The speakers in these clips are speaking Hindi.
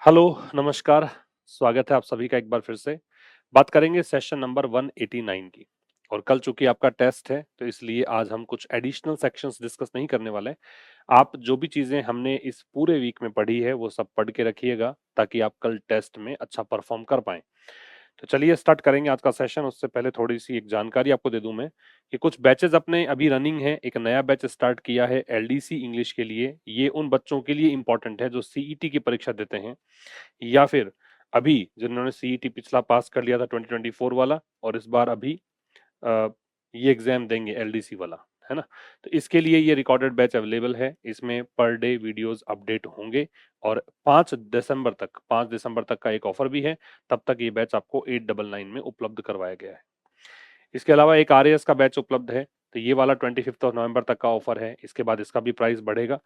हेलो, नमस्कार। स्वागत है आप सभी का एक बार फिर से। बात करेंगे सेशन नंबर 189 की। और कल चूंकि आपका टेस्ट है तो इसलिए आज हम कुछ एडिशनल सेक्शंस डिस्कस नहीं करने वाले। आप जो भी चीजें हमने इस पूरे वीक में पढ़ी है वो सब पढ़ के रखिएगा ताकि आप कल टेस्ट में अच्छा परफॉर्म कर पाएं। तो चलिए स्टार्ट करेंगे आज का सेशन। उससे पहले थोड़ी सी एक जानकारी आपको दे दूं मैं कि कुछ बैचेस अपने अभी रनिंग है। एक नया बैच स्टार्ट किया है एलडीसी इंग्लिश के लिए। ये उन बच्चों के लिए इंपॉर्टेंट है जो सीईटी की परीक्षा देते हैं या फिर अभी जिन्होंने सीईटी पिछला पास कर लिया था 2024 वाला और इस बार अभी अ, ये एग्जाम देंगे एलडीसी वाला, है ना। तो इसके लिए ये रिकॉर्डेड बैच अवेलेबल है। इसमें पर डे वीडियोस अपडेट होंगे और 5 दिसंबर तक का एक ऑफर भी है। तब तक ये बैच आपको 899 में उपलब्ध करवाया गया है। इसके अलावा एक आरएएस का बैच उपलब्ध है। तो ये वाला 25 नवंबर तक का ऑफर है। इसके बाद इसका भी प्राइस बढ़ेगा।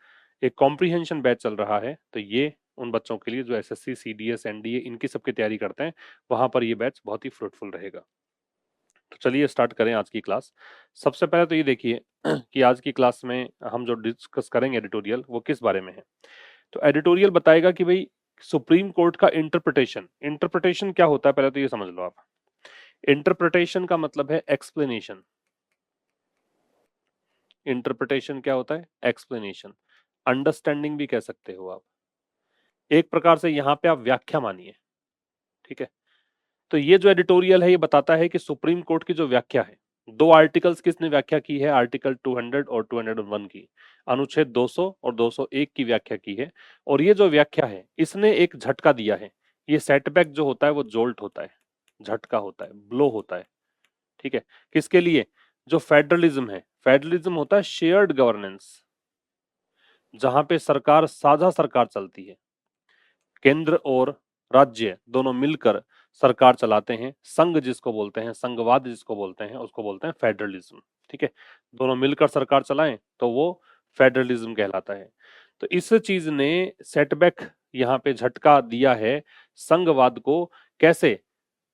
एक कॉम्प्रिहेंशन बैच चल रहा है। तो ये उन बच्चों के लिए जो एसएससी सीडीएस एनडीए इनकी सबकी तैयारी करते हैं, वहां पर ये बैच बहुत ही फ्रूटफुल रहेगा। तो चलिए स्टार्ट करें आज की क्लास। सबसे पहले तो ये देखिए कि आज की क्लास में हम जो डिस्कस करेंगे एडिटोरियल वो किस बारे में है। तो एडिटोरियल बताएगा कि भाई सुप्रीम कोर्ट का इंटरप्रिटेशन इंटरप्रिटेशन क्या होता है, पहले तो ये समझ लो आप। इंटरप्रिटेशन का मतलब है एक्सप्लेनेशन। इंटरप्रिटेशन क्या होता है? एक्सप्लेनेशन। अंडरस्टैंडिंग भी कह सकते हो आप। एक प्रकार से यहाँ पे आप व्याख्या मानिए। ठीक है। तो ये जो एडिटोरियल है ये बताता है कि सुप्रीम कोर्ट की जो व्याख्या है, दो आर्टिकल्स की इसने व्याख्या की है, आर्टिकल 200 और 201 की। अनुच्छेद 200 और 201 की व्याख्या की है। और ये जो व्याख्या है इसने एक झटका दिया है। ये सेटबैक जो होता है वो जोल्ट होता है, झटका होता है, ब्लो होता है। ठीक है। किसके लिए? जो फेडरलिज्म है। फेडरलिज्म होता है शेयर्ड गवर्नेंस, जहां पे सरकार साझा सरकार चलती है। केंद्र और राज्य दोनों मिलकर सरकार चलाते हैं। संघ जिसको बोलते हैं, संघवाद जिसको बोलते हैं, उसको बोलते हैं फेडरलिज्म। ठीक है। दोनों मिलकर सरकार चलाएं तो वो फेडरलिज्म कहलाता है। तो इस चीज ने सेटबैक यहाँ पे झटका दिया है संघवाद को। कैसे?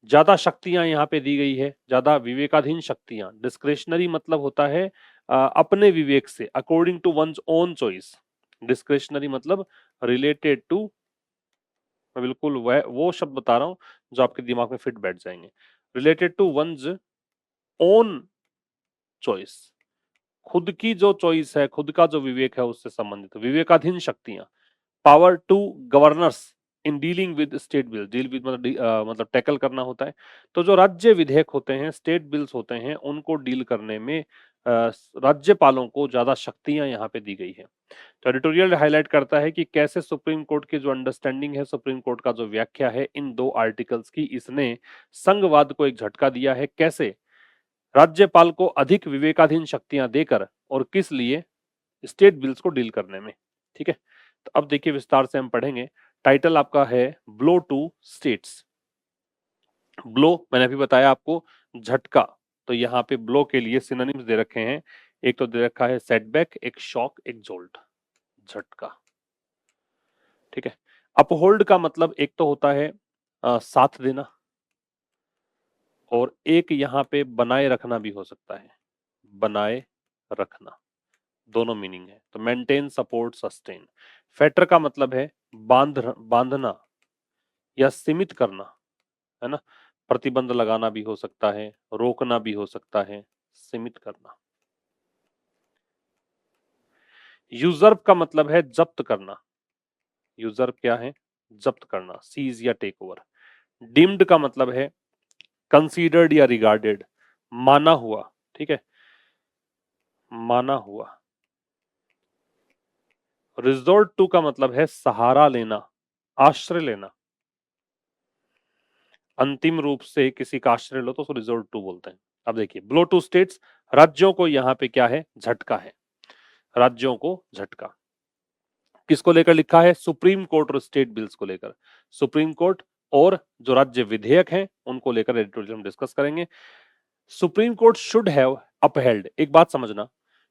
ज्यादा शक्तियां यहाँ पे दी गई है, ज्यादा विवेकाधीन शक्तियां। डिस्क्रेशनरी मतलब होता है अपने विवेक से, according to one's own choice. Discretionary मतलब रिलेटेड टू, मैं बिल्कुल वह वो शब्द बता रहा हूँ जो आपके दिमाग में फिट बैठ जाएंगे। Related to one's own choice, खुद की जो चॉइस है, खुद का जो विवेक है उससे संबंधित विवेकाधीन शक्तियां। Power to governors in dealing with state bill. Deal with मतलब टैकल करना होता है। तो जो राज्य विधेयक होते हैं, स्टेट बिल्स होते हैं, उनको डील करने में राज्यपालों को ज्यादा शक्तियां यहाँ पे दी गई है। तो एडिटोरियल हाईलाइट करता है कि कैसे सुप्रीम कोर्ट की जो अंडरस्टैंडिंग है, सुप्रीम कोर्ट का जो व्याख्या है इन दो आर्टिकल्स की, इसने संघवाद को एक झटका दिया है। कैसे? राज्यपाल को अधिक विवेकाधीन शक्तियां देकर, और किस लिए? स्टेट बिल्स को डील करने में। ठीक है। तो अब देखिए विस्तार से हम पढ़ेंगे। टाइटल आपका है ब्लो टू स्टेट्स। ब्लो मैंने अभी बताया आपको, झटका। तो यहाँ पे ब्लो के लिए सिनोनिम्स दे रखे हैं। एक तो दे रखा है सेटबैक, एक शॉक, एक जोल्ट। झटका। ठीक है। अपहोल्ड का मतलब एक तो होता है साथ देना, और एक यहाँ पे बनाए रखना भी हो सकता है। बनाए रखना, दोनों मीनिंग है। तो मेंटेन, सपोर्ट, सस्टेन। फेटर का मतलब है बांधना या सीमित करना, है ना। प्रतिबंध लगाना भी हो सकता है, रोकना भी हो सकता है, सीमित करना। यूजर्व का मतलब है जब्त करना। यूजर्व क्या है? जब्त करना, सीज या टेक ओवर। डीम्ड का मतलब है कंसीडर्ड या रिगार्डेड, माना हुआ। ठीक है। माना हुआ। रिजोर्ट टू का मतलब है सहारा लेना, आश्रय लेना। अंतिम रूप से किसी का आश्रय लो तो उसको रिजोर्ट टू बोलते हैं। अब देखिए ब्लो टू स्टेट्स, राज्यों को यहाँ पे क्या है? झटका है। राज्यों को झटका किसको लेकर लिखा है? सुप्रीम कोर्ट और स्टेट बिल्स को लेकर। सुप्रीम कोर्ट और जो राज्य विधेयक हैं उनको लेकर एडिटोरियल हम डिस्कस करेंगे। Supreme court should have upheld. एक बात समझना,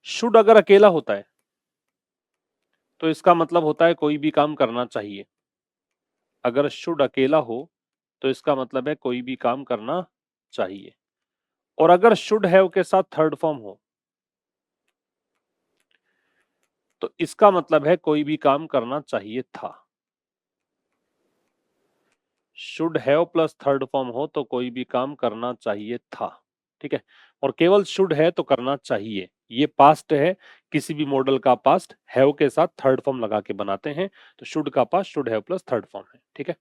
शुड अगर अकेला होता है तो इसका मतलब होता है कोई भी काम करना चाहिए। अगर शुड अकेला हो तो इसका मतलब है कोई भी काम करना चाहिए। और अगर शुड हैव के साथ थर्ड फॉर्म हो तो इसका मतलब है कोई भी काम करना चाहिए था। Should have plus third form हो तो कोई भी काम करना चाहिए था, ठीक है। और केवल शुड है तो करना चाहिए, ये पास्ट है, किसी भी मॉडल का पास्ट हैव के साथ थर्ड फॉर्म लगा के बनाते हैं, तो शुड का past should have plus third form है, ठीक है।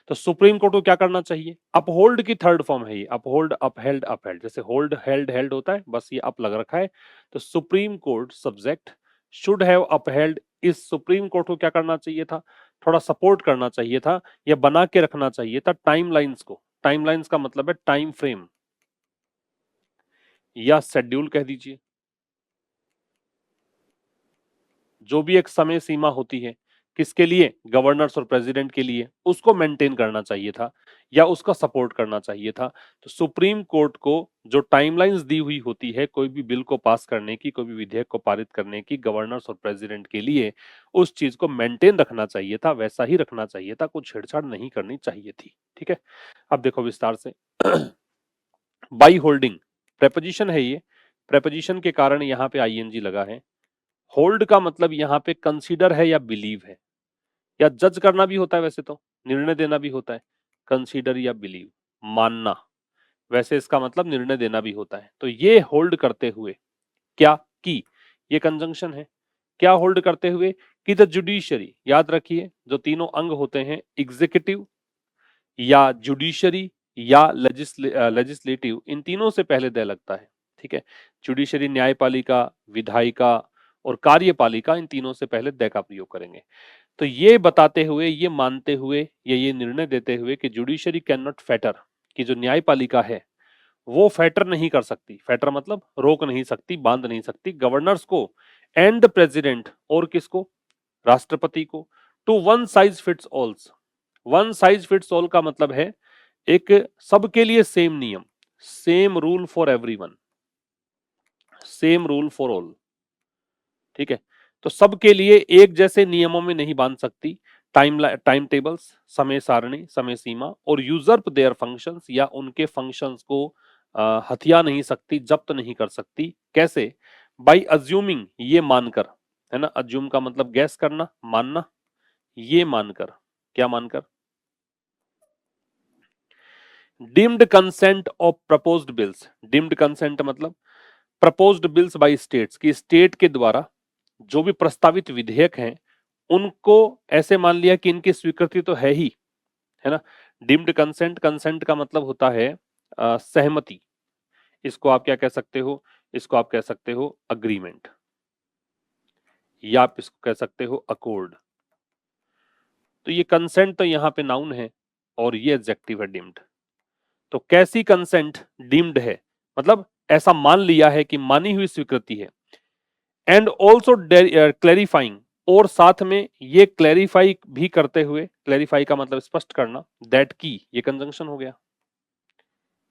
तो सुप्रीम कोर्ट को क्या करना चाहिए, अपहोल्ड की थर्ड फॉर्म है ये, अपहोल्ड, अपहेल्ड, अपहेल्ड, जैसे होल्ड, हेल्ड, हेल्ड होता है, बस ये अप लग रखा है। तो supreme court subject should have upheld, इस सुप्रीम कोर्ट को क्या करना चाहिए था, थोड़ा सपोर्ट करना चाहिए था, या बना के रखना चाहिए था टाइमलाइंस को। टाइमलाइंस का मतलब है टाइम फ्रेम या शेड्यूल कह दीजिए, जो भी एक समय सीमा होती है, किसके लिए, गवर्नर्स और प्रेसिडेंट के लिए, उसको मेंटेन करना चाहिए था या उसका सपोर्ट करना चाहिए था। तो सुप्रीम कोर्ट को जो टाइमलाइंस दी हुई होती है कोई भी बिल को पास करने की, कोई भी विधेयक को पारित करने की, गवर्नर्स और प्रेसिडेंट के लिए, उस चीज को मेंटेन रखना चाहिए था, वैसा ही रखना चाहिए था, कुछ छेड़छाड़ नहीं करनी चाहिए थी, ठीक है। अब देखो विस्तार से बाई होल्डिंग प्रेपोजिशन है ये, प्रेपोजिशन के कारण यहाँ पे आईएनजी लगा है। होल्ड का मतलब यहाँ पे कंसीडर है या बिलीव है, या जज करना भी होता है, वैसे तो निर्णय देना भी होता है, कंसीडर या बिलीव, मानना, वैसे इसका मतलब निर्णय देना भी होता है। तो ये होल्ड करते हुए क्या की, ये कंजंक्शन है, क्या होल्ड करते हुए कि द जुडिशरी, याद रखिए जो तीनों अंग होते हैं, एग्जीक्यूटिव या जुडिशरी या लेजिस्लेटिव, इन तीनों से पहले द लगता है, ठीक है। जुडिशरी न्यायपालिका, विधायिका और कार्यपालिका, इन तीनों से पहले द का प्रयोग करेंगे। तो ये बताते हुए, ये मानते हुए, ये निर्णय देते हुए कि जुडिशरी कैन नॉट फैटर, कि जो न्यायपालिका है वो फैटर नहीं कर सकती, फैटर मतलब रोक नहीं सकती, बांध नहीं सकती, गवर्नर्स को एंड प्रेसिडेंट, और किसको, राष्ट्रपति को, to one size fits alls. One size fits all का मतलब है एक सबके लिए सेम नियम, same rule for everyone, same rule for all, ठीक है। तो सबके लिए एक जैसे नियमों में नहीं बांध सकती, टाइम टेबल्स, समय सारणी, समय सीमा, और यूजर्प देयर फंक्शंस, या उनके फंक्शंस को हथिया नहीं सकती, जब्त नहीं कर सकती, कैसे, बाई अज्यूमिंग, ये मानकर, है ना, अज्यूम का मतलब गैस करना, मानना, ये मानकर, क्या मानकर, deemed consent of proposed bills, deemed consent मतलब प्रपोज्ड बिल्स बाय स्टेट्स, की स्टेट के द्वारा जो भी प्रस्तावित विधेयक हैं उनको ऐसे मान लिया कि इनकी स्वीकृति तो है ही, है ना। डिम्ड कंसेंट, कंसेंट का मतलब होता है सहमति, इसको आप क्या कह सकते हो, इसको आप कह सकते हो अग्रीमेंट, या आप इसको कह सकते हो अकॉर्ड। तो ये कंसेंट तो यहाँ पे नाउन है और ये एडजेक्टिव है डिम्ड। तो कैसी कंसेंट डीम्ड है, मतलब ऐसा मान लिया है कि मानी हुई स्वीकृति है, एंड ऑल्सो क्लैरिफाइंग, और साथ में ये क्लैरिफाई भी करते हुए, क्लैरिफाई का मतलब स्पष्ट करना, दैट की, ये कंजंक्शन हो गया,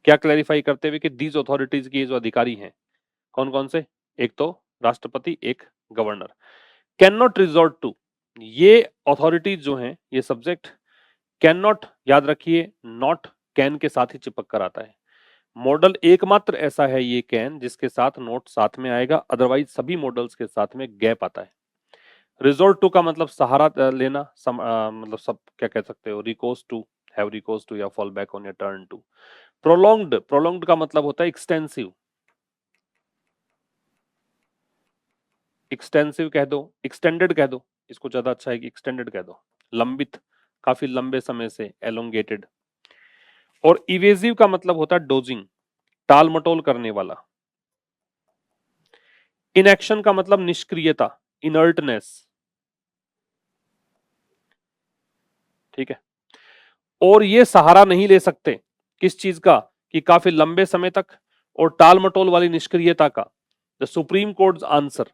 क्या क्लैरिफाई करते हुए कि दीज अथॉरिटीज की जो अधिकारी हैं, कौन कौन से, एक तो राष्ट्रपति, एक governor, can not resort to, ये अथॉरिटीज जो हैं, ये सब्जेक्ट कैन नॉट, याद रखिए नॉट कैन के साथ ही चिपक कर आता है, मॉडल एकमात्र ऐसा है ये कैन जिसके साथ नोट साथ में आएगा, अदरवाइज सभी मॉडल्स के साथ में गैप आता है। रिजोर्ट टू का मतलब सहारा लेना, मतलब सब क्या कह सकते हो, recourse to, have recourse to, या फॉल बैक ऑन या टर्न टू। प्रोलॉन्ग्ड, प्रोलॉन्ग्ड का मतलब होता है एक्सटेंसिव, एक्सटेंसिव कह दो, एक्सटेंडेड कह दो, इसको ज्यादा अच्छा है कि एक्सटेंडेड कह दो, लंबित, काफी लंबे समय से, एलोंगेटेड। और इवेजिव का मतलब होता है डोजिंग, टाल मटोल करने वाला। इनएक्शन का मतलब निष्क्रियता, इनर्टनेस, ठीक है। और ये सहारा नहीं ले सकते किस चीज का, कि काफी लंबे समय तक, और टाल मटोल वाली निष्क्रियता का, द सुप्रीम कोर्ट आंसर।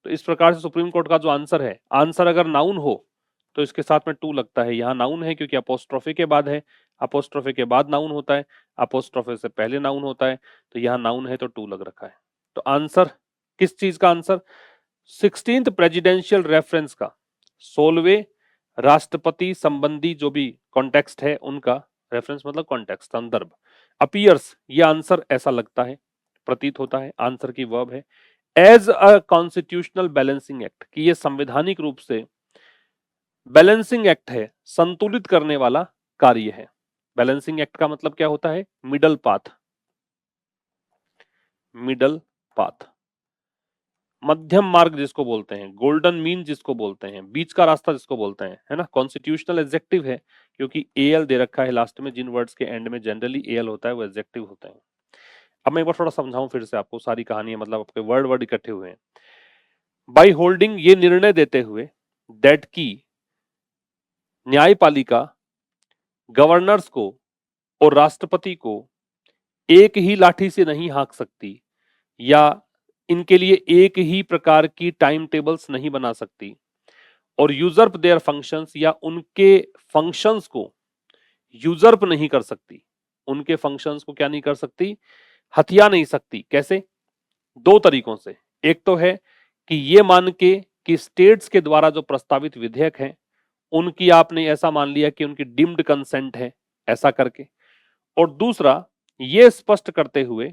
तो इस प्रकार से सुप्रीम कोर्ट का जो आंसर है, आंसर अगर नाउन हो तो इसके साथ में टू लगता है, यहाँ नाउन है क्योंकि अपोस्ट्रोफे के बाद है, अपोस्ट्रोफे के बाद नाउन होता है, अपोस्ट्रोफे से पहले नाउन होता है, तो यहाँ नाउन है तो टू लग रखा है। तो आंसर, किस चीज का आंसर, 16th प्रेसिडेंशियल रेफरेंस का, 16वें राष्ट्रपति संबंधी जो भी कॉन्टेक्स्ट है उनका, रेफरेंस मतलब कॉन्टेक्स्ट, संदर्भ, अपीयर्स, ये आंसर ऐसा लगता है, प्रतीत होता है, आंसर की वर्ब है, as a constitutional balancing act, कि ये संवैधानिक रूप से बैलेंसिंग एक्ट है, संतुलित करने वाला कार्य है, बैलेंसिंग एक्ट का मतलब क्या होता है? मिडल पाथ, मिडल पाथ, मध्यम मार्ग जिसको बोलते हैं, गोल्डन मीन जिसको बोलते हैं, बीच का रास्ता जिसको बोलते हैं, है ना। कॉन्स्टिट्यूशनल एडजेक्टिव है क्योंकि एल दे रखा है लास्ट में, जिन वर्ड्स के एंड में जनरली एल होता है वो एडजेक्टिव होते हैं। अब मैं एक बार थोड़ा समझाऊं फिर से आपको, सारी कहानी है, मतलब आपके वर्ड वर्ड इकट्ठे हुए हैं। बाई होल्डिंग, ये निर्णय देते हुए, दैट की न्यायपालिका गवर्नर्स को और राष्ट्रपति को एक ही लाठी से नहीं हाँक सकती, या इनके लिए एक ही प्रकार की टाइम टेबल्स नहीं बना सकती, और यूजर्प देयर फंक्शंस, या उनके फंक्शंस को यूजर्प नहीं कर सकती, उनके फंक्शंस को क्या नहीं कर सकती? हथिया नहीं सकती। कैसे? दो तरीकों से। एक तो है कि ये मान के कि स्टेट्स के द्वारा जो प्रस्तावित विधेयक हैं उनकी आपने ऐसा मान लिया कि उनकी डिम्ड कंसेंट है, ऐसा करके। और दूसरा ये स्पष्ट करते हुए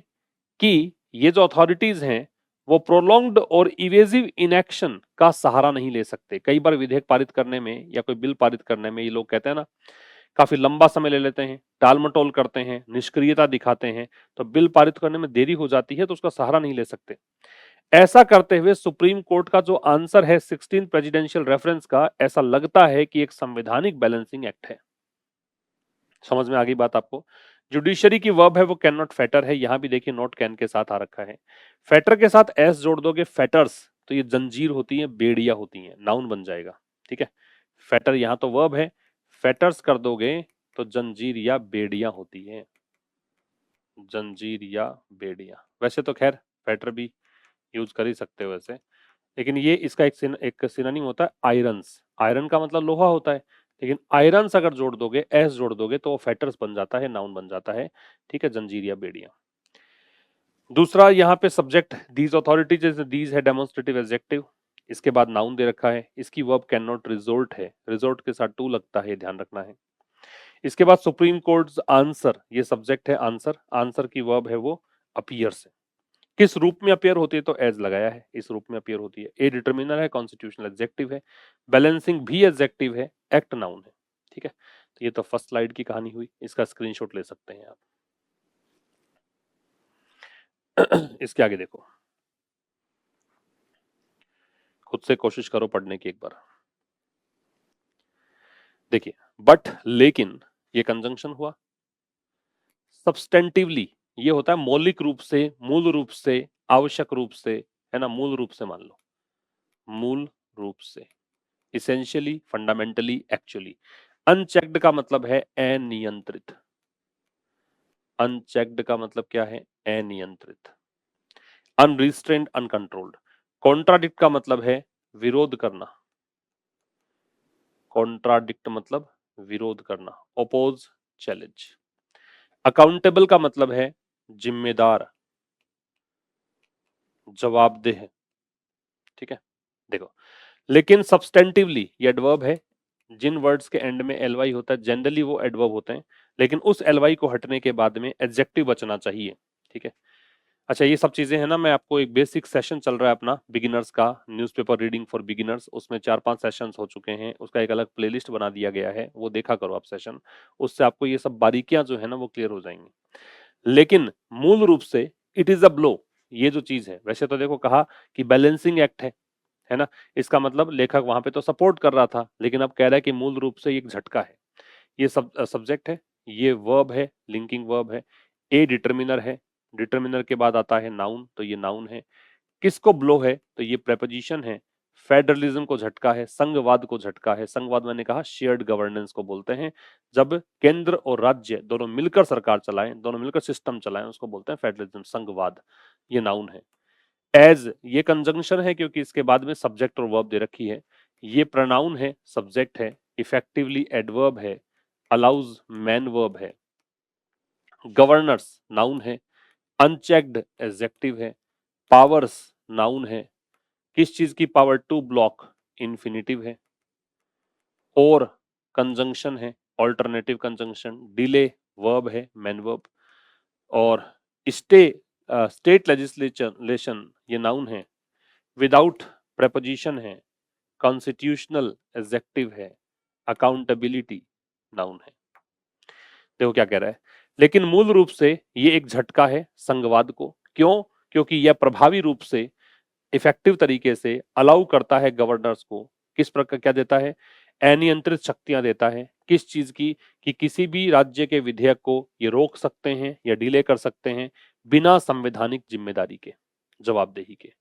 कि ये जो अथॉरिटीज हैं वो प्रोलॉन्ग्ड और इवेजिव इनएक्शन का सहारा नहीं ले सकते। कई बार विधेयक पारित करने में या कोई बिल पारित करने में ये लोग कहते हैं ना, काफी लंबा समय ले लेते हैं, टाल-मटोल करते हैं, निष्क्रियता दिखाते हैं, तो बिल पारित करने में देरी हो जाती है तो उसका सहारा नहीं ले सकते। ऐसा करते हुए सुप्रीम कोर्ट का जो आंसर है 16 प्रेसिडेंशियल रेफरेंस का, ऐसा लगता है कि एक संवैधानिक बैलेंसिंग एक्ट है। समझ में आ गई बात आपको? जुडिशरी की वर्ब है वो कैन नॉट फेटर है, यहां भी देखिए नॉट कैन के साथ आ रखा है। फेटर के साथ एस जोड़ दोगे, फेटर्स, तो ये जंजीर होती है, बेड़ियां होती हैं, नाउन बन जाएगा। ठीक है, फेटर यहां तो वर्ब है, फेटर्स कर दोगे तो जंजीर या बेड़ियां होती है, जंजीर या बेड़ियां। वैसे तो खैर फेटर भी यूज कर ही सकते हो वैसे, लेकिन ये इसका एक सिनोनिम होता है आयरन्स। आयरन का मतलब लोहा होता है, लेकिन आयरन्स अगर जोड़ दोगे, एस जोड़ दोगे तो वो फेटर्स बन जाता है, नाउन बन जाता है। ठीक है, जंजीर या बेड़ियां। दूसरा यहाँ पे सब्जेक्ट दीज अथॉरिटीज, दीज है डेमोन्स्ट्रेटिव एडजेक्टिव, इसके बाद नाउन दे रखा है, इसकी वर्ब कैन नॉट रिजोर्ट है, रिजोर्ट के साथ टू लगता है, ध्यान रखना है। इसके बाद सुप्रीम कोर्ट आंसर, ये सब्जेक्ट है आंसर, आंसर की वर्ब है वो अपीयर्स है। किस रूप में अपीयर होती है? तो एज लगाया है, इस रूप में अपीयर होती है। ए डिटरमिनर है, कॉन्स्टिट्यूशनल एडजेक्टिव है, बैलेंसिंग भी एडजेक्टिव है, एक्ट नाउन है। ठीक है, तो ये तो फर्स्ट स्लाइड की कहानी हुई, इसका स्क्रीनशॉट ले सकते हैं आप। इसके आगे देखो, खुद से कोशिश करो पढ़ने की एक बार। देखिए, बट, लेकिन, ये कंजंक्शन हुआ। सब्सटेंटिवली, ये होता है मौलिक रूप से, मूल रूप से, आवश्यक रूप से, है ना, मूल रूप से मान लो, मूल रूप से, इसेंशियली, फंडामेंटली, एक्चुअली। अनचेक्ड का मतलब है अनियंत्रित, अनचेक्ड का मतलब क्या है? अनियंत्रित। अनरिस्ट्रेन्ड, अनकंट्रोल्ड। कॉन्ट्राडिक्ट का मतलब है विरोध करना, कॉन्ट्राडिक्ट मतलब विरोध करना, ओपोज, चैलेंज। अकाउंटेबल का मतलब है जिम्मेदार, जवाबदेह। ठीक है, देखो, लेकिन सब्सटेंटिवली ये एडवर्ब है, जिन वर्ड्स के एंड में एलवाई होता है जनरली वो एडवर्ब होते हैं, लेकिन उस एलवाई को हटने के बाद में एडजेक्टिव बचना चाहिए। ठीक है, अच्छा, ये सब चीजें हैं ना, मैं आपको एक बेसिक सेशन चल रहा है अपना बिगिनर्स का, न्यूज़पेपर रीडिंग फॉर बिगिनर्स, उसमें 4-5 सेशंस हो चुके हैं, उसका एक अलग प्लेलिस्ट बना दिया गया है, वो देखा करो आप सेशन, उससे आपको ये सब बारीकियां जो है ना वो क्लियर हो जाएंगी। लेकिन मूल रूप से इट इज अ ब्लो, ये जो चीज है, वैसे तो देखो कहा कि बैलेंसिंग एक्ट है ना, इसका मतलब लेखक वहां पे तो सपोर्ट कर रहा था, लेकिन अब कह रहा है कि मूल रूप से एक झटका है। ये सब्जेक्ट है, ये वर्ब है, लिंकिंग वर्ब है, ए डिटरमिनर है, डिटरमिनर के बाद आता है नाउन, तो ये नाउन है। किसको ब्लो है? तो ये प्रेपोजिशन है। फेडरलिज्म को झटका है, संघवाद को झटका है। संघवाद मैंने कहा शेयर्ड गवर्नेंस को बोलते हैं, जब केंद्र और राज्य दोनों मिलकर सरकार चलाएं, दोनों मिलकर सिस्टम चलाएं, उसको बोलते हैं फेडरलिज्म, संघवाद। ये नाउन है। एज, ये कंजंक्शन है क्योंकि इसके बाद में सब्जेक्ट और वर्ब दे रखी है। ये प्रोनाउन है, सब्जेक्ट है। इफेक्टिवली एडवर्ब है। अलाउज मैन वर्ब है। गवर्नर्स नाउन है। अनचेक्ड एडजेक्टिव है। पावर्स नाउन है। किस चीज की पावर? टू ब्लॉक, इन्फिनिटिव है। और कंजंक्शन है, ऑल्टरनेटिव कंजंक्शन। डिले वर्ब है, मैन वर्ब। और स्टे, स्टेट लेजिस्लेशन, ये नाउन है। विदाउट प्रेपोजिशन है। कॉन्स्टिट्यूशनल एडजेक्टिव है। अकाउंटेबिलिटी नाउन है। देखो क्या कह रहा है, लेकिन मूल रूप से ये एक झटका है संघवाद को। क्यों? क्योंकि यह प्रभावी रूप से इफेक्टिव तरीके से अलाउ करता है गवर्नर्स को, किस प्रकार क्या देता है, अनियंत्रित शक्तियां देता है, किस चीज की, कि किसी भी राज्य के विधेयक को ये रोक सकते हैं या डिले कर सकते हैं बिना संवैधानिक जिम्मेदारी के, जवाबदेही के।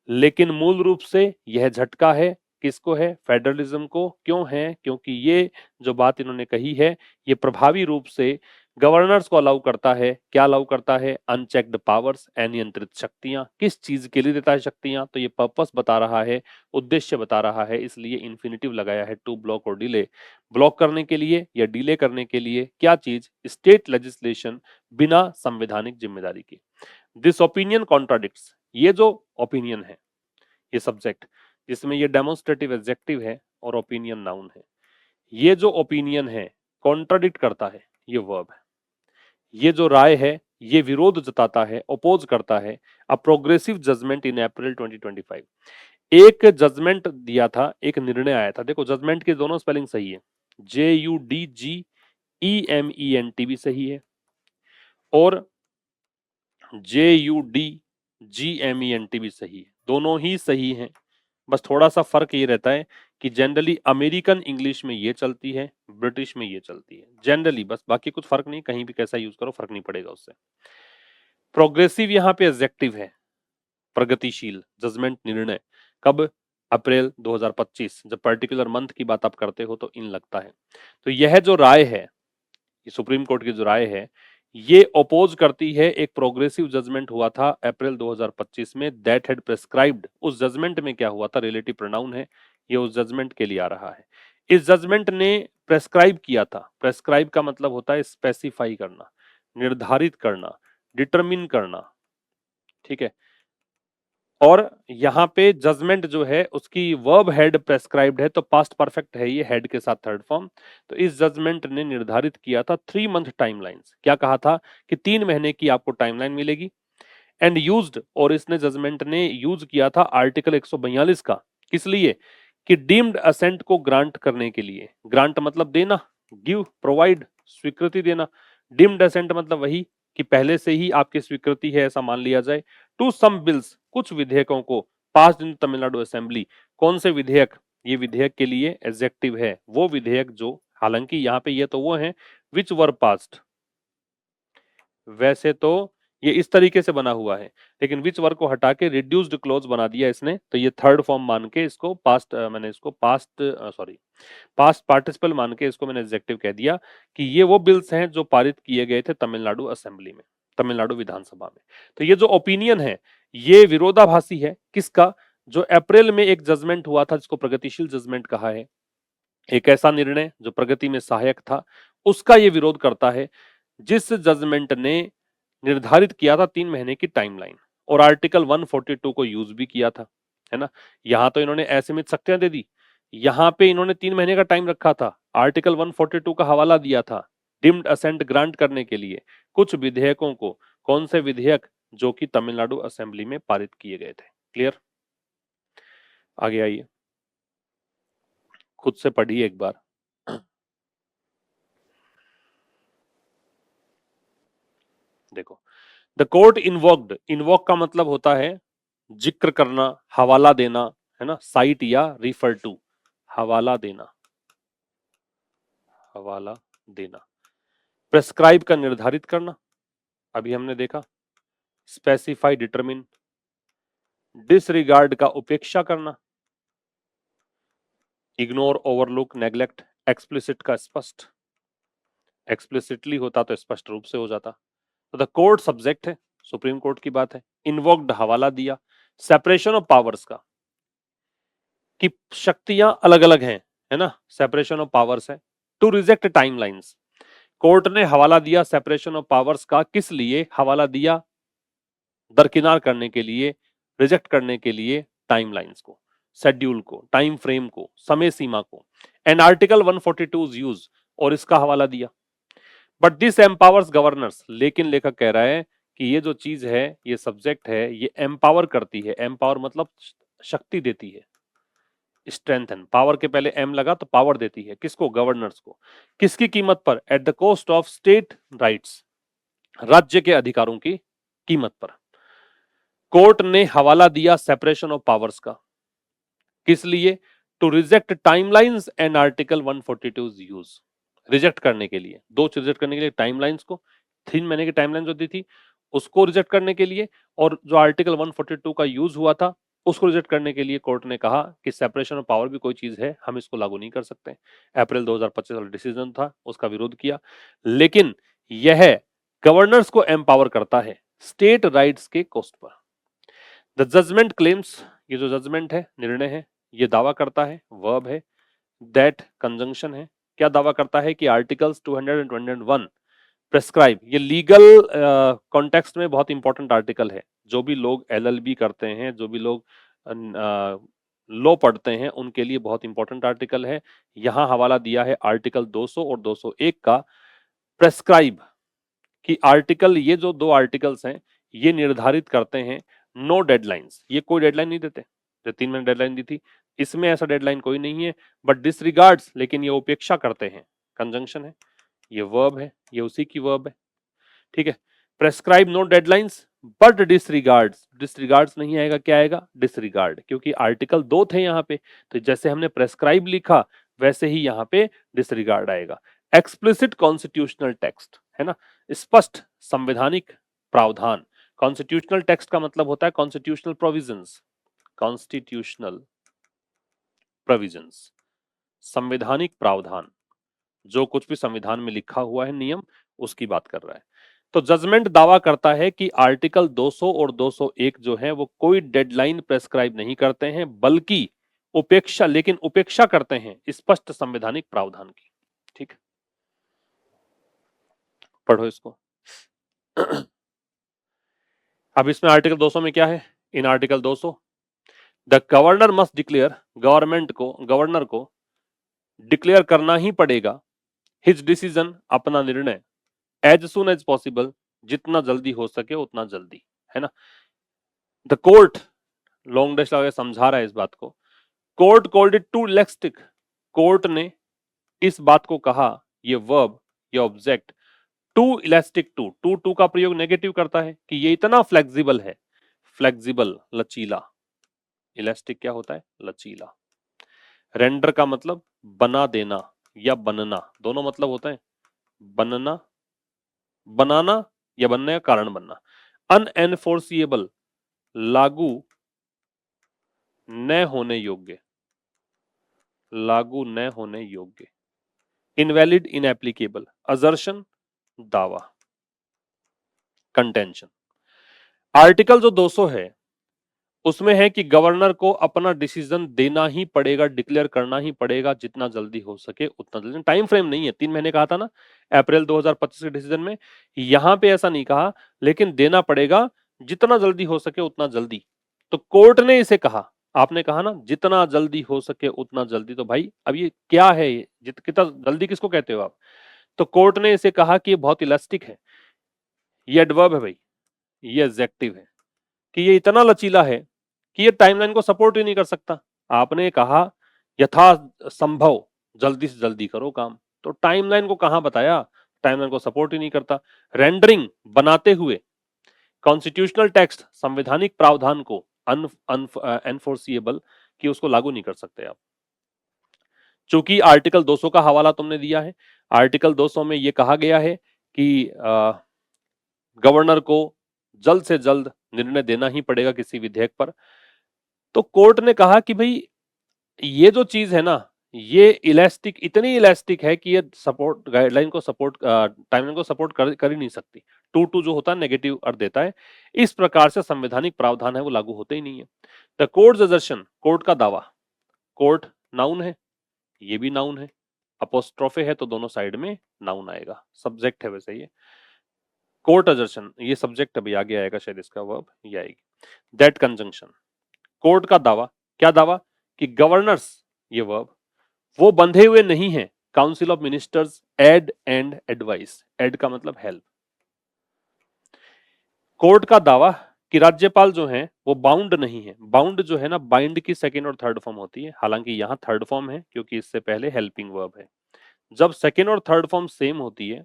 लेकिन मूल रूप से यह झटका है, किसको है, फेडरलिज्म को। क्यों है? क्योंकि ये जो बात इन्होंने कही है ये प्रभावी रूप से गवर्नर्स को अलाउ करता है। क्या अलाउ करता है? अनचेक्ड पावर्स, अनियंत्रित शक्तियां। किस चीज के लिए देता है शक्तियां? तो ये पर्पस बता रहा है, उद्देश्य बता रहा है, इसलिए इन्फिनिटिव लगाया है, टू ब्लॉक और डिले। ब्लॉक करने के लिए या डिले करने के लिए क्या चीज? स्टेट लेजिस्लेशन बिना संवैधानिक जिम्मेदारी की। दिस ओपिनियन कॉन्ट्राडिक्ट्स, ये जो ओपिनियन है, ये सब्जेक्ट जिसमें ये डेमोन्स्ट्रेटिव एडजेक्टिव है और ओपिनियन नाउन है, ये जो ओपिनियन है कॉन्ट्राडिक्ट करता है, ये वर्ब है। ये जो राय है ये विरोध जताता है, अपोज करता है। अ प्रोग्रेसिव जजमेंट इन अप्रैल 2025, एक जजमेंट दिया था, एक निर्णय आया था। देखो जजमेंट के दोनों स्पेलिंग सही है, JUDGEMENT भी सही है और JUDGMENT भी सही है, दोनों ही सही हैं। बस थोड़ा सा फर्क ये रहता है कि जनरली अमेरिकन इंग्लिश में ये चलती है, ब्रिटिश में ये चलती है जनरली, बस बाकी कुछ फर्क नहीं, कहीं भी कैसा यूज करो फर्क नहीं पड़ेगा उससे। प्रोग्रेसिव यहाँ पे एडजेक्टिव है, प्रगतिशील, जजमेंट निर्णय, कब? अप्रैल 2025, जब पर्टिकुलर मंथ की बात आप करते हो तो इन लगता है। तो यह जो राय है, ये सुप्रीम कोर्ट की जो राय है, ये अपोज करती है एक प्रोग्रेसिव जजमेंट हुआ था अप्रैल 2025 में, दैट हैड प्रेस्क्राइब्ड। उस जजमेंट में क्या हुआ था? रिलेटिव प्रोनाउन है, ये उस जजमेंट के लिए आ रहा है। इस जजमेंट ने प्रेस्क्राइब किया था, प्रेस्क्राइब का मतलब होता है स्पेसिफाई करना, निर्धारित करना, डिटरमिन करना, ठीक है। और यहाँ पे जजमेंट जो है उसकी वर्ब हेड प्रेस्क्राइब्ड है, तो पास्ट परफेक्ट है ये, हेड के साथ थर्ड फॉर्म। तो इस जजमेंट ने निर्धारित किया था 3 मंथ टाइमलाइंस। क्या कहा था? कि 3 महीने की आपको टाइमलाइन मिलेगी। एंड यूज्ड, और इसने जजमेंट ने यूज किया था आर्टिकल 142 का, किस लिए? कि डीम्ड असेंट को ग्रांट करने के लिए। ग्रांट मतलब देना, गिव, प्रोवाइड, स्वीकृति देना। डीम्ड असेंट मतलब वही कि पहले से ही आपकी स्वीकृति है ऐसा मान लिया जाए। टू सम बिल्स, कुछ विधेयकों को, पास्ड इन तमिलनाडु असेंबली। कौन से विधेयक? ये विधेयक के लिए एडजेक्टिव है, वो विधेयक जो, हालांकि यहाँ पे ये तो वो है विच वर पास्ड, वैसे तो ये इस तरीके से बना हुआ है, लेकिन विच वर्ग को हटा के रिड्यूस्ड क्लोज बना दिया इसने, तो ये थर्ड फॉर्म मान के इसको पास्ट, मैंने इसको पास्ट सॉरी पास्ट पार्टिसिपल मान के इसको मैंने एडजेक्टिव कह दिया कि ये वो बिल्स हैं जो पारित किए गए थे तमिलनाडु असेंबली में, तमिलनाडु विधानसभा में। तो ये जो ओपिनियन है ये विरोधाभासी है, किसका? जो अप्रैल में एक जजमेंट हुआ था जिसको प्रगतिशील जजमेंट कहा है, एक ऐसा निर्णय जो प्रगति में सहायक था, उसका ये विरोध करता है, जिस जजमेंट ने निर्धारित किया था 3 महीने की टाइमलाइन और आर्टिकल 142 को यूज भी किया था, है ना। यहां तो इन्होंने असीमित शक्तियां दे दी, यहां पे इन्होंने 3 महीने का टाइम रखा था, आर्टिकल 142 का हवाला दिया था डिम्ड असेंट ग्रांट करने के लिए कुछ विधेयकों को। कौन से विधेयक? जो कि तमिलनाडु असेंबली में पारित किए गए थे। क्लियर? आगे आइए, खुद से पढ़िए एक बार। देखो, द कोर्ट इन्वोक्ड, इन्वोक का मतलब होता है जिक्र करना, हवाला देना, है ना, साइट या रिफर टू, हवाला देना, हवाला देना। प्रेस्क्राइब का निर्धारित करना, अभी हमने देखा। Specify, determine. डिसरिगार्ड का उपेक्षा करना, इग्नोर, ओवरलुक, नेग्लेक्ट। एक्सप्लिसिट का स्पष्ट, एक्सप्लिसिटली होता तो स्पष्ट रूप से हो जाता। तो द कोर्ट सब्जेक्ट है, सुप्रीम कोर्ट की बात है। इन्वोक्ड, हवाला दिया। सेपरेशन ऑफ पावर्स का, कि शक्तियां अलग अलग हैं, है ना, सेपरेशन ऑफ पावर्स है। टू रिजेक्ट टाइमलाइंस, कोर्ट ने हवाला दिया सेपरेशन ऑफ पावर्स का, किस लिए हवाला दिया? दरकिनार करने के लिए, रिजेक्ट करने के लिए टाइमलाइंस को, शेड्यूल को, टाइम फ्रेम को, समय सीमा को। एंड आर्टिकल 142 यूज, और इसका हवाला दिया। बट दिस एम्पावर्स गवर्नर्स, लेकिन लेखक कह रहा है कि ये जो चीज है, ये सब्जेक्ट है, ये एम्पावर करती है। एम्पावर मतलब शक्ति देती है, स्ट्रेंथन, पावर के पहले एम लगा तो पावर देती है किसको? गवर्नर्स को। किसकी कीमत पर? At the cost of state rights, राज्य के अधिकारों की कीमत पर। कोर्ट ने हवाला दिया सेपरेशन ऑफ पावर्स का, किस लिए? To reject timelines and article 142 use, reject करने के लिए, दो चीज रिजेक्ट करने के लिए, टाइमलाइंस को 3 महीने की टाइमलाइन जो दी थी उसको रिजेक्ट करने के लिए, और जो आर्टिकल 142 का यूज हुआ था उसको रिजेक्ट करने के लिए कोर्ट ने कहा कि सेपरेशन ऑफ पावर भी कोई चीज है, हम इसको लागू नहीं कर सकते। अप्रैल 2025 वाला डिसीजन था, उसका विरोध किया, लेकिन यह गवर्नर्स को एम्पावर करता है स्टेट राइट्स के कॉस्ट पर। द जजमेंट क्लेम्स, ये जो जजमेंट है, निर्णय है, ये दावा करता है, वर्ब है, दैट कंजंक्शन है, क्या दावा करता है कि आर्टिकल्स 200 एंड 201 प्रेस्क्राइब, ये लीगल कॉन्टेक्स्ट में बहुत इंपॉर्टेंट आर्टिकल है। जो भी लोग एलएलबी करते हैं, जो भी लोग लॉ पढ़ते हैं, उनके लिए बहुत इंपॉर्टेंट आर्टिकल है। यहां हवाला दिया है आर्टिकल 200 और 201 का, प्रेस्क्राइब कि आर्टिकल, ये जो दो आर्टिकल्स हैं ये निर्धारित करते हैं नो डेडलाइंस, ये कोई डेडलाइन नहीं देते, जो 3 महीने डेडलाइन दी थी इसमें ऐसा डेडलाइन कोई नहीं है, बट डिसरिगार्ड्स, लेकिन ये उपेक्षा करते हैं, कंजंक्शन है, ये वर्ब है, ये उसी की वर्ब है, ठीक है। Prescribe no deadlines but disregards, disregards नहीं आएगा, क्या आएगा? डिसरिगार्ड, क्योंकि आर्टिकल 2 थे यहाँ पे, तो जैसे हमने प्रेस्क्राइब लिखा वैसे ही यहाँ पे डिसरिगार्ड आएगा। एक्सप्लिसिट कॉन्स्टिट्यूशनल टेक्स्ट है ना, स्पष्ट संवैधानिक प्रावधान। कॉन्स्टिट्यूशनल टेक्स्ट का मतलब होता है कॉन्स्टिट्यूशनल प्रोविजंस, कॉन्स्टिट्यूशनल प्रोविजंस, संवैधानिक प्रावधान, जो कुछ भी संविधान में लिखा हुआ है नियम, उसकी बात कर रहा है। तो जजमेंट दावा करता है कि आर्टिकल 200 और 201 जो है वो कोई डेडलाइन प्रेस्क्राइब नहीं करते हैं, बल्कि उपेक्षा, लेकिन उपेक्षा करते हैं स्पष्ट संवैधानिक प्रावधान की, ठीक। पढ़ो इसको। अब इसमें आर्टिकल 200 में क्या है? In article 200 the governor must declare, government को, गवर्नर को डिक्लेयर करना ही पड़ेगा हिज डिसीजन, अपना निर्णय, एज सुन एज पॉसिबल, जितना जल्दी हो सके उतना जल्दी, है ना। द कोर्ट, लॉन्ग डेश लगा समझा रहा है इस बात को, court called it too elastic, court ने इस बात को कहा, ये वर्ब, ये object, too elastic, too too too का प्रयोग नेगेटिव करता है कि ये इतना फ्लेक्सिबल है, फ्लेक्सिबल, लचीला, इलास्टिक क्या होता है? लचीला। रेंडर का मतलब बना देना या बनना, दोनों मतलब होता है, बनना, बनाना या बनने का कारण बनना। अनएनफोर्सिएबल, लागू न होने योग्य, लागू न होने योग्य। इनवैलिड, इनएप्लीकेबल, असर्शन, दावा, कंटेंशन। आर्टिकल जो 200 है उसमें है कि गवर्नर को अपना डिसीजन देना ही पड़ेगा, डिक्लेयर करना ही पड़ेगा, जितना जल्दी हो सके उतना जल्दी। टाइम फ्रेम नहीं है, 3 महीने कहा था ना अप्रैल 2025 के डिसीजन में, यहां पे ऐसा नहीं कहा, लेकिन देना पड़ेगा जितना जल्दी हो सके उतना जल्दी। तो कोर्ट ने इसे कहा, आपने कहा ना जितना जल्दी हो सके उतना जल्दी, तो भाई अब ये क्या है, ये कितना जल्दी किसको कहते हो आप? तो कोर्ट ने इसे कहा कि ये बहुत इलास्टिक है, ये एडवर्ब है भाई, ये एडजेक्टिव है, कि ये इतना लचीला है कि ये टाइमलाइन को सपोर्ट ही नहीं कर सकता। आपने कहा यथा संभव जल्दी से जल्दी करो काम, तो टाइमलाइन को कहां बताया? टाइमलाइन को सपोर्ट ही नहीं करता। रेंडरिंग, बनाते हुए, कॉन्स्टिट्यूशनल टेक्स्ट, संवैधानिक प्रावधान को अनफोर्सिएबल, कि उसको लागू नहीं कर सकते आप। चूंकि आर्टिकल 200 का हवाला तुमने दिया है, आर्टिकल 200 में यह कहा गया है कि गवर्नर को जल्द से जल्द निर्णय देना ही पड़ेगा किसी विधेयक पर। तो कोर्ट ने कहा कि भाई ये जो चीज है ना, ये इलास्टिक, इतनी इलास्टिक है कि ये सपोर्ट, गाइडलाइन को सपोर्ट, टाइमलाइन को सपोर्ट कर ही नहीं सकती। टू टू जो होता है नेगेटिव अर्थ देता है, इस प्रकार से संवैधानिक प्रावधान है वो लागू होते ही नहीं है। द कोर्ट असर्शन, कोर्ट का दावा, कोर्ट नाउन है, ये भी नाउन है, अपोस्ट्रोफे है तो दोनों साइड में नाउन आएगा, सब्जेक्ट है वैसे ये। कोर्ट असर्शन, ये सब्जेक्ट अभी आगे आएगा शायद, इसका वर्ब ये आएगी। दैट कंजंक्शन, कोर्ट का दावा, क्या दावा? कि गवर्नर्स, ये वर्ब, वो बंधे हुए नहीं हैं council of ministers aid and advice, aid का मतलब हेल्प। कोर्ट का दावा कि राज्यपाल जो है वो बाउंड नहीं है। बाउंड जो है ना, बाइंड की सेकेंड और थर्ड फॉर्म होती है, हालांकि यहाँ थर्ड फॉर्म है क्योंकि इससे पहले हेल्पिंग वर्ब है। जब सेकेंड और थर्ड फॉर्म सेम होती है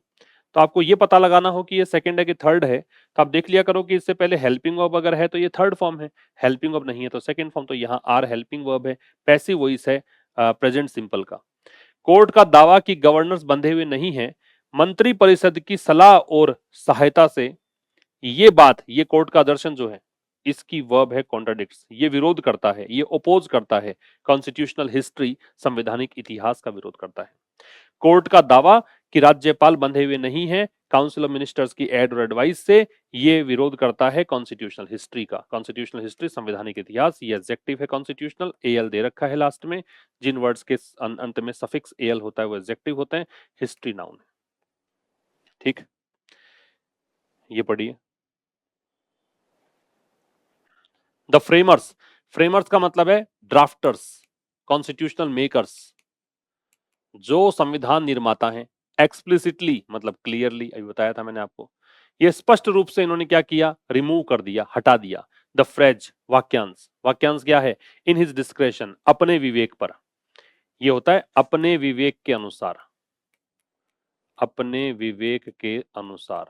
तो आपको ये पता लगाना हो कि ये सेकंड है कि थर्ड है, तो आप देख लिया करो कि इससे पहले हेल्पिंग वर्ब अगर है तो ये थर्ड फॉर्म है, हेल्पिंग वर्ब नहीं है तो सेकंड फॉर्म। तो यहाँ आर हेल्पिंग वर्ब है, पैसिव वॉइस है प्रेजेंट सिंपल का। कोर्ट का दावा कि गवर्नर्स बंधे हुए नहीं है, मंत्री परिषद की सलाह और सहायता से, ये कोर्ट का दर्शन जो है, इसकी वर्ब है कॉन्ट्राडिक्ट्स, ये विरोध करता है, ये ओपोज करता है, कॉन्स्टिट्यूशनल हिस्ट्री संवैधानिक इतिहास का विरोध करता है। कोर्ट का दावा कि राज्यपाल बंधे हुए नहीं है काउंसिल ऑफ मिनिस्टर्स की एड और एडवाइस से, ये विरोध करता है कॉन्स्टिट्यूशनल हिस्ट्री का। कॉन्स्टिट्यूशनल हिस्ट्री संवैधानिक इतिहास, ये एडजेक्टिव है कॉन्स्टिट्यूशनल, एल दे रखा है लास्ट में, जिन वर्ड्स के अंत में सफिक्स एल होता है वो एडजेक्टिव होते हैं, हिस्ट्री नाउन है। ठीक, ये पढ़िए। द फ्रेमर्स, फ्रेमर्स का मतलब है ड्राफ्टर्स, कॉन्स्टिट्यूशनल मेकर्स, जो संविधान निर्माता हैं। एक्सप्लिसिटली मतलब क्लियरली, अभी बताया था मैंने आपको, ये स्पष्ट रूप से इन्होंने क्या किया, रिमूव कर दिया, हटा दिया। द फ्रेज वाक्यांश, वाक्यांश क्या है, इन हिज डिस्क्रेशन, अपने विवेक पर, ये होता है अपने विवेक के अनुसार, अपने विवेक के अनुसार,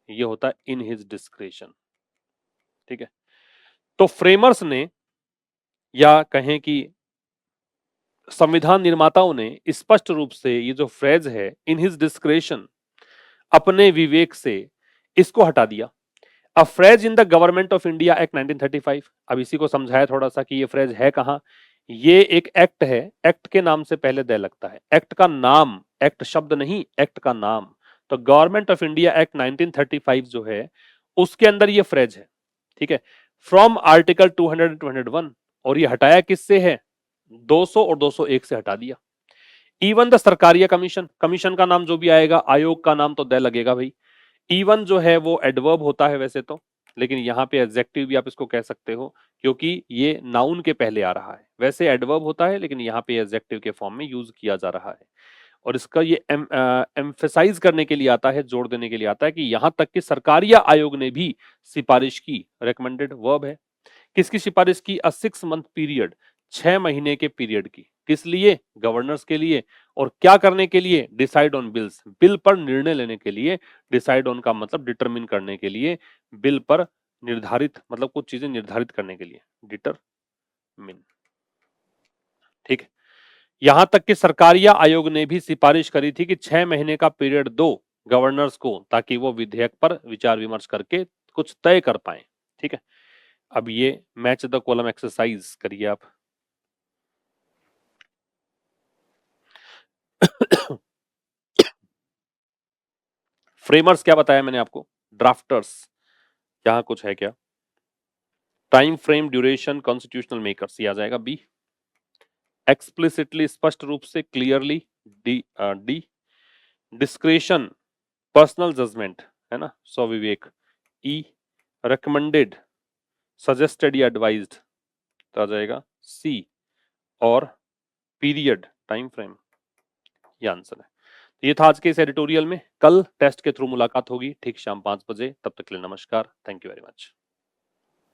ये होता है इन हिज डिस्क्रेशन। ठीक है, तो फ्रेमर्स ने, या कहें कि संविधान निर्माताओं ने स्पष्ट रूप से ये जो फ्रेज है इन हिज डिस्क्रेशन, अपने विवेक से, इसको हटा दिया। A phrase in the government of India act 1935, अब इसी को समझाया थोड़ा सा कि ये फ्रेज है कहां। ये एक एक्ट है, एक्ट के नाम से पहले दे लगता है, एक्ट का नाम, एक्ट शब्द नहीं, एक्ट का नाम। तो गवर्नमेंट ऑफ इंडिया एक्ट 1935 जो है उसके अंदर ये फ्रेज है। ठीक है, फ्रॉम आर्टिकल 200 201, और ये हटाया किससे है, 200 और 201 से हटा दिया। Even the Sarkaria commission, commission का नाम जो भी आएगा, आयोग का नाम तो दे लगेगा भाई। इवन जो है वो एडवर्ब होता है वैसे तो, लेकिन यहाँ पे एडजेक्टिव भी आप इसको कह सकते हो क्योंकि ये नाउन के पहले आ रहा है। वैसे एडवर्ब होता है लेकिन यहाँ पे एडजेक्टिव के फॉर्म में यूज किया जा रहा है। और इसका ये एम्फेसाइज करने के लिए आता है, जोड़ देने के लिए आता है कि यहाँ तक कि सरकारिया आयोग ने भी सिफारिश की, रेकमेंडेड वर्ब है। किसकी सिफारिश की, अ 6 मंथ पीरियड, 6 महीने के पीरियड की, किस लिए, गवर्नर्स के लिए। और क्या करने के लिए, डिसाइड ऑन बिल्स, बिल पर निर्णय लेने के लिए। डिसाइड ऑन का मतलब डिटरमिन करने के लिए, बिल पर निर्धारित मतलब कुछ चीजें निर्धारित करने के लिए, डिटरमिन। ठीक है, यहां तक कि सरकारिया आयोग ने भी सिफारिश करी थी कि 6 महीने का पीरियड दो गवर्नर्स को, ताकि वो विधेयक पर विचार विमर्श करके कुछ तय कर पाए। ठीक है, अब ये मैच द कॉलम एक्सरसाइज करिए आप। फ्रेमर्स क्या बताया मैंने आपको, ड्राफ्टर्स, यहां कुछ है क्या, time frame, duration, constitutional makers, ये आ जाएगा बी। एक्सप्लिसिटली स्पष्ट रूप से, clearly, D. Discretion, personal judgment, है ना, स्वविवेक, ई। रिकमेंडेड, सजेस्टेड या एडवाइज्ड, तो आ जाएगा सी। और पीरियड, टाइम फ्रेम, ये आंसर है। ये था आज के इस एडिटोरियल में। कल टेस्ट के थ्रू मुलाकात होगी ठीक शाम 5 बजे, तब तक के लिए नमस्कार, थैंक यू वेरी मच।